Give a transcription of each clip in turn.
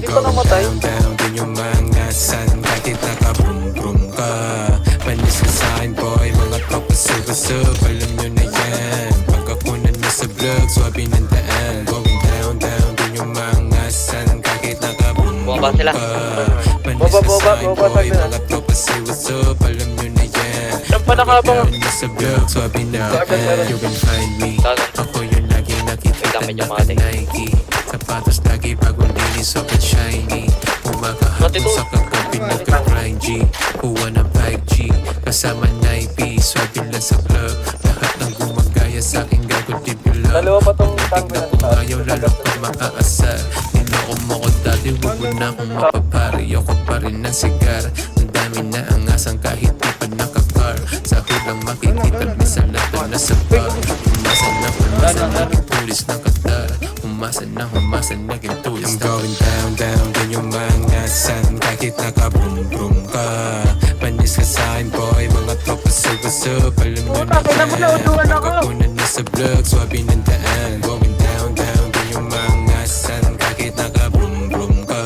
pa namatay. Down din yung mga san kahit naka-brum-brum ka. Panis ka sa'kin boy, mga tropa sub-sub. Alam nyo na yan, pag ako na nasa vlog, swabe ng daan. Going down din yung mga san kahit naka-brum-brum Bumaba sila. ka. Panis ka sa'kin boy, mga tropa sub-sub. Alam nyo na yan, Saan pa nakabang? pag ako na nasa vlog, swabe ng daan. You can find me, ako yung lagi nakikita Medyo na makati. Nike. Sapatos lagi bagong linis, sobrang shiny. Umakahapon sa kagabi nagka-grind G. Kuha ng 5G, kasama na IP. Swabe lang sa club, lahat ng gumagaya sa'kin gago deep yung love. Dalawa pa tong Tignan tango ko ngayon lalo pa makaasar. Niloko mo ko dati, huwag mo na akong mapapari. Ayoko pa rin ng sigar, ang dami na ang asang kahit di pa naka-car. Sa hulang makikita, minsan lato na sa bar. Umasa na naging pulis ng Qatar. Umasa na naging tulis. I'm going down din yung mga san kahit naka-brum-brum ka. Panis ka sa'kin boy, mga tropa sub-sub. Alam mo na yan, pag ako na nasa vlog, swabe ng daan. Going down din yung mga san kahit naka-brum-brum ka.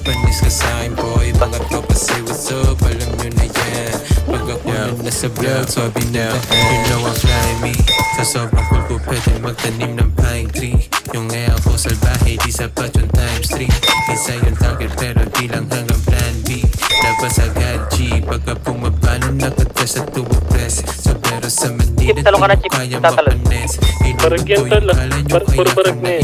Panis ka sa'kin boy, mga tropa sub-sub. Alam nyo na yan, pag ako na nasa vlog, swabe ng daan. You know I fly me, sa sobrang cool ko pwede magtanim ng pine tree. Yung ngayon ko salbahe, di sapat yung times 3. Isa yung target pero di lang hanggang plan B. Labas agad G, pagka bumaba nung nakatas at tuwapres. So pero sa Manila, Chip, talo ka na, di Chip. ko kaya Tatalon. makanes. Barag yan, Inuubo yung tala. kala nyo Puro kaya barag ka na eh.